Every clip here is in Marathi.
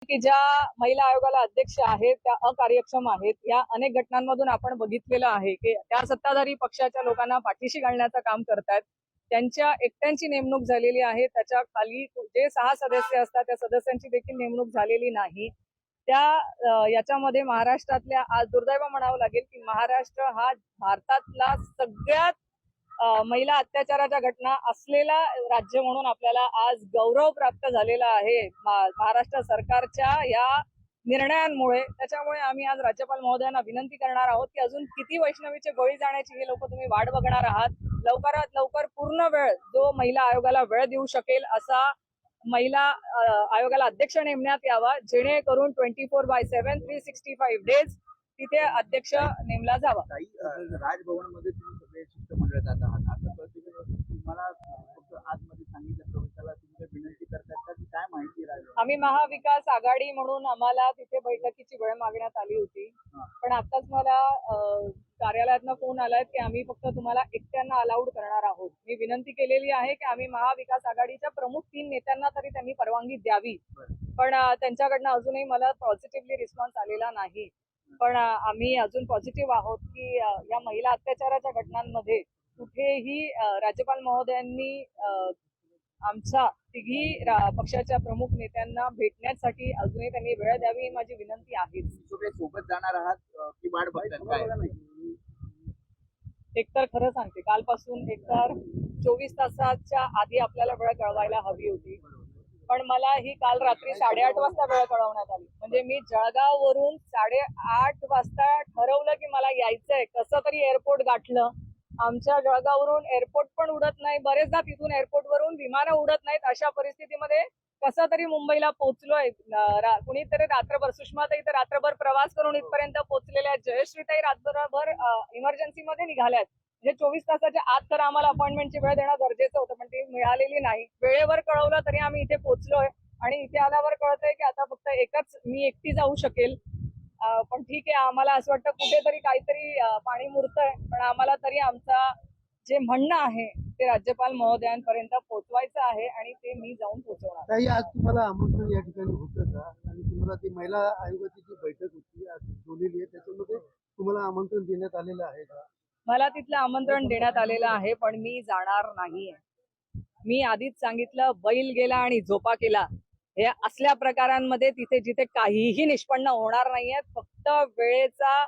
की ज्या महिला आयोगाला अध्यक्ष आहेत त्या अकार्यक्षम आहेत. या अनेक घटनांमधून आपण बघितलेलं आहे की त्या सत्ताधारी पक्षाच्या लोकांना पाठीशी घालण्याचं काम करतायत. त्यांच्या एकट्यांची नेमणूक झालेली आहे, त्याच्या खाली जे 6 सदस्य असतात त्या सदस्यांची देखील नेमणूक झालेली नाही. याच्यामध्ये महाराष्ट्रातल्या आज दुर्दैव म्हणावं लागेल की महाराष्ट्र हा भारतातला सगळ्यात महिला अत्याचाराच्या घटना असलेला राज्य म्हणून आपल्याला आज गौरव प्राप्त झालेला आहे महाराष्ट्र सरकारच्या या निर्णयांमुळे. त्याच्यामुळे आम्ही आज राज्यपाल महोदयांना विनंती करणार आहोत की अजून किती वैष्णवीचे बळी जाण्याची हे लोक तुम्ही वाट बघणार आहात. लवकरात लवकर पूर्ण वेळ जो महिला आयोगाला वेळ देऊ शकेल असा महिला आयोगाला अध्यक्ष नेमण्यात यावा, जेणेकरून 24/7 365 डेज तिथे अध्यक्ष नेमला जावा. राजभवनमध्ये तुम्ही सगळे शिष्टमंडळ जात आहात, असं तुम्हाला फक्त आतमध्ये सांगितलं प्रवेशाला तुम्ही विनंती करतात का, काय माहिती राहिली? आम्ही महाविकास आघाडी म्हणून आम्हाला तिथे बैठकीची वेळ मागण्यात आली होती, पण आताच मला कार्यालयातनं फोन आलाय की आम्ही फक्त तुम्हाला एकट्यांना अलाउड करणार आहोत. मी विनंती केलेली आहे की आम्ही महाविकास आघाडीच्या प्रमुख 3 नेत्यांना तरी त्यांनी परवानगी द्यावी, पण त्यांच्याकडनं अजूनही मला पॉझिटिव्हली रिस्पॉन्स आलेला नाही. पण आम्ही अजून पॉझिटिव्ह आहोत की या महिला अत्याचाराच्या घटनांमध्ये कुठेही राज्यपाल महोदयांनी आमच्या तिघी पक्षाच्या प्रमुख नेत्यांना भेटण्यासाठी अजूनही त्यांनी वेळ द्यावी ही माझी विनंती आहे. सोबत जाणार आहात की वाट बघताय? एकतर खरं सांगते, कालपासून एकतर 24 तासाच्या आधी आपल्याला वेळ कळवायला हवी होती, पण मला ही काल रात्री 8:30 वाजता वेळ कळवण्यात आली. म्हणजे मी जळगाववरून 8:30 वाजता ठरवलं की मला यायचंय, कसं तरी एअरपोर्ट गाठलं. आमच्या जळगाववरून एअरपोर्ट पण उडत नाही, बरेचदा तिथून एअरपोर्टवरून विमानं उडत नाहीत. अशा परिस्थितीमध्ये कसं तरी मुंबईला पोहोचलोय. कुणीतरी रात्रभर, सुषमाताई तर रात्रभर प्रवास करून इथपर्यंत पोहोचलेल्या आहेत. जयश्रीताई रात्रभर इमर्जन्सीमध्ये निघाल्यात. म्हणजे 24 तासाच्या आत तर आम्हाला अपॉइंटमेंटची वेळ देणं गरजेचं होतं, पण ती मिळालेली नाही. वेळेवर कळवलं तरी आम्ही इथे पोहोचलोय आणि इथे आल्यावर कळतंय की आता फक्त मी एकटी जाऊ शकेल. पण ठीक आहे, आम्हाला असं वाटतं कुठेतरी काहीतरी पाणी मुरतंय, पण आम्हाला तरी आमचा जे म्हणणं आहे ते राज्यपाल महोदयांपर्यंत पोहोचवायचं आहे आणि ते मी जाऊन पोहोचवणार. ताई, आज तुम्हाला आमंत्रण या ठिकाणी होतं का? आणि तुम्हाला ती महिला आयोगाची जी बैठक होती आज बोललेली आहे, त्याच्यामध्ये तुम्हाला आमंत्रण देण्यात आलेलं आहे का? मला तिथलं आमंत्रण देण्यात आलेलं आहे, पण मी जाणार नाहीये. मी आधीच सांगितलं, बैल गेला आणि झोपा केला. हे असल्या प्रकारांमध्ये तिथे जिथे काहीही निष्पन्न होणार नाहीये, फक्त वेळेचा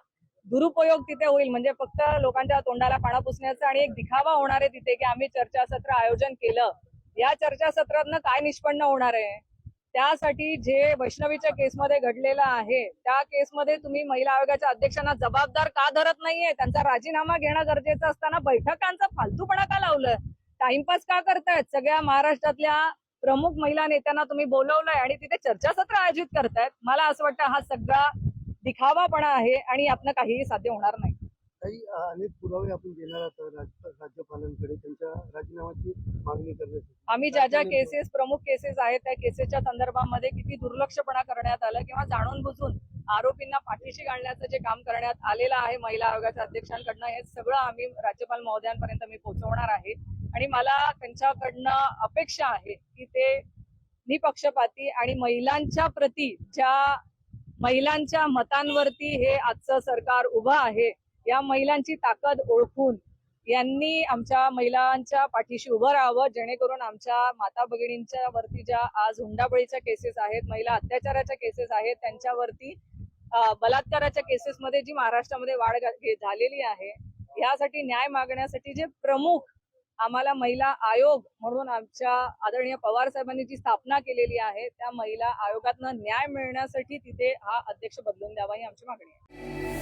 दुरुपयोग तिथे होईल. म्हणजे फक्त लोकांच्या तोंडाला पाणी पुसण्याचा आणि एक दिखावा होणार आहे तिथे की आम्ही चर्चासत्र आयोजन केलं. या चर्चासत्रातनं काय निष्पन्न होणार आहे? त्यासाठी जे वैष्णवीच्या केसमध्ये घडलेलं आहे त्या केसमध्ये तुम्ही महिला आयोगाच्या अध्यक्षांना जबाबदार का धरत नाहीये? त्यांचा राजीनामा घेणं गरजेचं असताना बैठकांचा फालतूपणा का लावलं? टाइमपास का करतायत? सगळ्या महाराष्ट्रातल्या प्रमुख महिला नेत्यांना तुम्ही बोलवलंय आणि तिथे चर्चासत्र आयोजित करतायत. मला असं वाटतं हा सगळा दिखावापणा आहे आणि यातनं काहीही साध्य होणार नाही. काही अनेक पुरावे आपण देणार आहात राज्यपालांकडे त्यांच्या राजीनाम्याची मागणी करण्यासाठी. आम्ही ज्या ज्या केसेस, प्रमुख केसेस आहेत त्या केसेसच्या संदर्भामध्ये किती दुर्लक्षपणा करण्यात आलं किंवा जाणून बुजून आरोपींना पाठीशी घालण्याचं जे काम करण्यात आलेलं आहे महिला आयोगाच्या अध्यक्षांकडनं, हे सगळं आम्ही राज्यपाल महोदयांपर्यंत मी पोहोचवणार आहे. आणि मला त्यांच्याकडनं अपेक्षा आहे की ते निपक्षपाती आणि महिलांच्या प्रती, ज्या महिलांच्या मतांवरती हे आजचं सरकार उभं आहे, या महिलांची ताकद ओळखून यांनी आमच्या महिलांच्या पाठीशी उभं राहावं, जेणेकरून आमच्या माता भगिनींच्या वरती ज्या आज हुंडाबळीच्या केसेस आहेत, महिला अत्याचाराच्या केसेस आहेत, त्यांच्यावरती बलात्काराच्या केसेसमध्ये जी महाराष्ट्रामध्ये वाढ झालेली आहे, यासाठी न्याय मागण्यासाठी जे प्रमुख आम्हाला महिला आयोग म्हणून आमच्या आदरणीय पवार साहेबांनी जी स्थापना केलेली आहे, त्या महिला आयोगातनं न्याय मिळण्यासाठी तिथे हा अध्यक्ष बदलून द्यावा ही आमची मागणी आहे.